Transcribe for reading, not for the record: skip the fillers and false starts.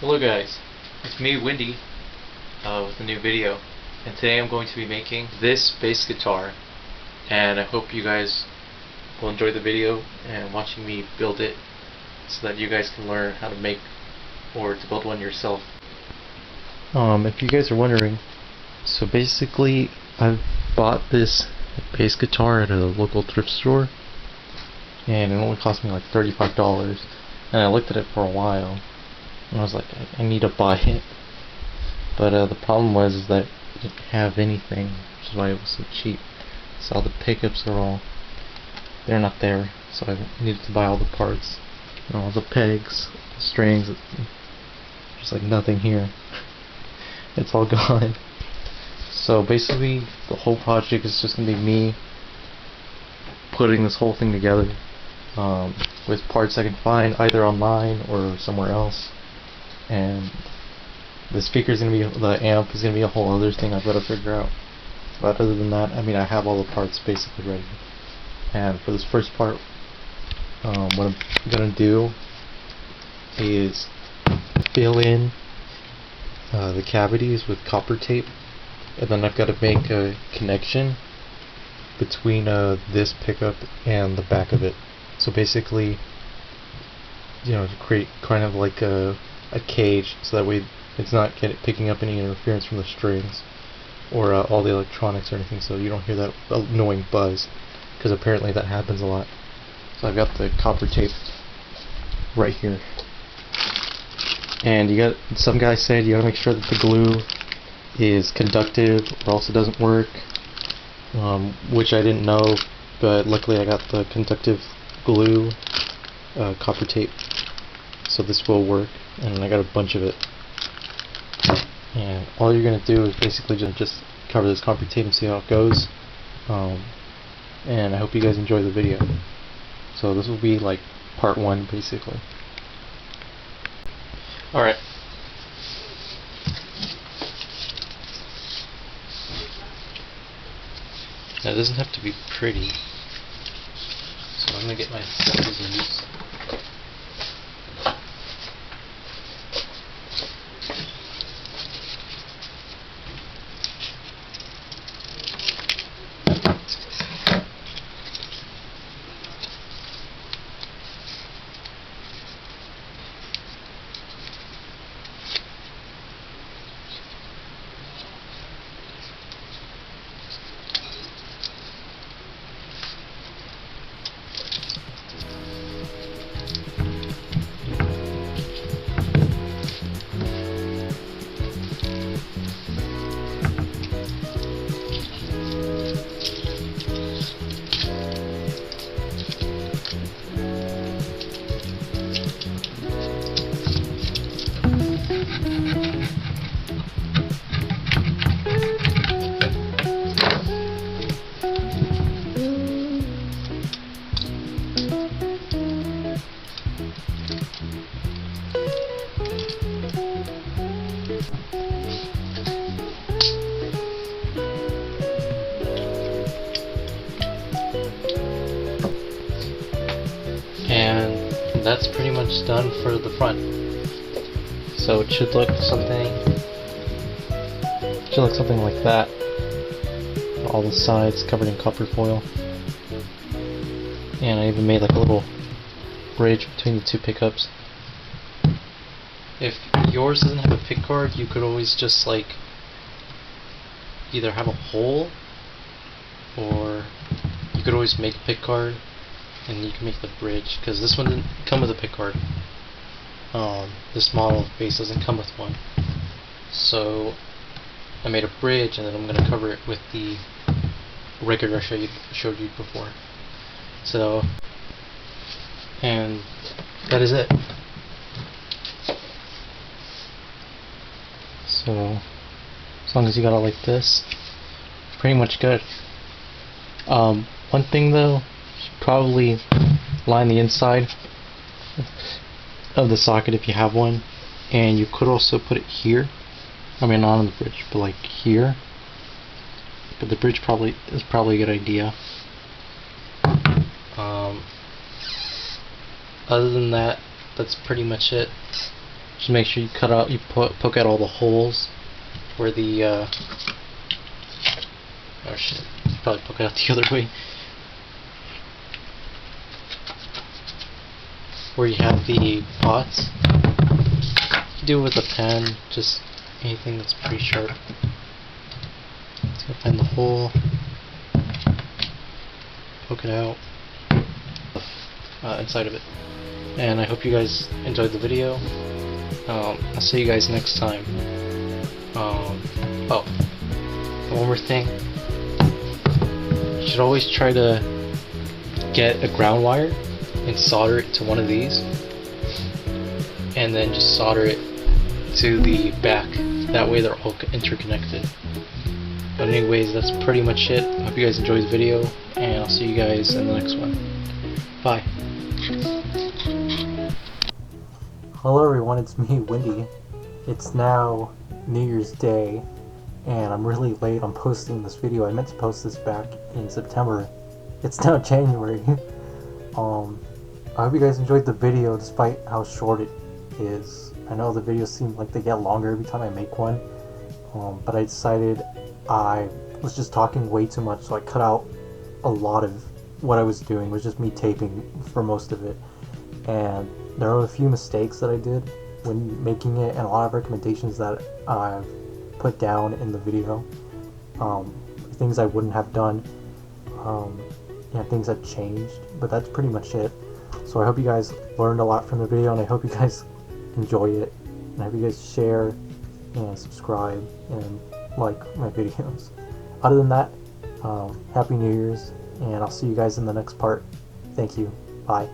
Hello guys, it's me Wendy with a new video, and today I'm going to be making this bass guitar, and I hope you guys will enjoy the video and watching me build it so that you guys can learn how to make or to build one yourself. If you guys are wondering, so basically I bought this bass guitar at a local thrift store and it only cost me like $35, and I looked at it for a while and I was like, I need to buy it. But the problem was that it didn't have anything, which is why it was so cheap. So all the pickups are they're not there. So I needed to buy all the parts, and all the pegs, the strings. There's like nothing here. It's all gone. So basically, the whole project is just gonna be me putting this whole thing together with parts I can find either online or somewhere else. And the speaker's gonna be, the amp is gonna be a whole other thing I've got to figure out. But other than that, I mean, I have all the parts basically ready. And for this first part, what I'm gonna do is fill in the cavities with copper tape, and then I've got to make a connection between this pickup and the back of it. So basically, you know, to create kind of like a cage, so that way it's not picking up any interference from the strings or all the electronics or anything, so you don't hear that annoying buzz, because apparently that happens a lot. So I've got the copper tape right here, and some guy said you gotta make sure that the glue is conductive or else it doesn't work, which I didn't know, but luckily I got the conductive glue copper tape, so this will work, and I got a bunch of it. And all you're going to do is basically just cover this copper tape and see how it goes. And I hope you guys enjoy the video. So this will be like part 1 basically. Alright. Now it doesn't have to be pretty, so I'm going to get my scissors. And that's pretty much done for the front. So it should look something like that. All the sides covered in copper foil. And I even made like a little bridge between the two pickups. If yours doesn't have a pick guard, you could always just like either have a hole, or you could always make a pick guard and you can make the bridge, because this one didn't come with a pick guard. This model of bass doesn't come with one, so I made a bridge, and then I'm going to cover it with the regular I showed you before. So, and that is it. So as long as you got it like this, pretty much good. One thing though, you should probably line the inside of the socket if you have one, and you could also put it here. I mean, not on the bridge, but like here. But the bridge is probably a good idea. Other than that, that's pretty much it. Just make sure you poke out all the holes where the oh shit, probably poke it out the other way. Where you have the pots. You do it with a pen, just anything that's pretty sharp. Just gonna find the hole, poke it out inside of it. And I hope you guys enjoyed the video. I'll see you guys next time. Oh, one more thing. You should always try to get a ground wire and solder it to one of these, and then just solder it to the back. That way they're all interconnected. But anyways, that's pretty much it. I hope you guys enjoyed the video, and I'll see you guys in the next one. Bye. Hello everyone, it's me, Wendy. It's now New Year's Day, and I'm really late on posting this video. I meant to post this back in September. It's now January. I hope you guys enjoyed the video despite how short it is. I know the videos seem like they get longer every time I make one, but I decided I was just talking way too much, so I cut out a lot of what I was doing. It was just me taping for most of it, and there are a few mistakes that I did when making it, and a lot of recommendations that I've put down in the video. Things I wouldn't have done, things that changed, but that's pretty much it. So I hope you guys learned a lot from the video, and I hope you guys enjoy it, and I hope you guys share and subscribe and like my videos. Other than that, Happy New Year's, and I'll see you guys in the next part. Thank you. Bye.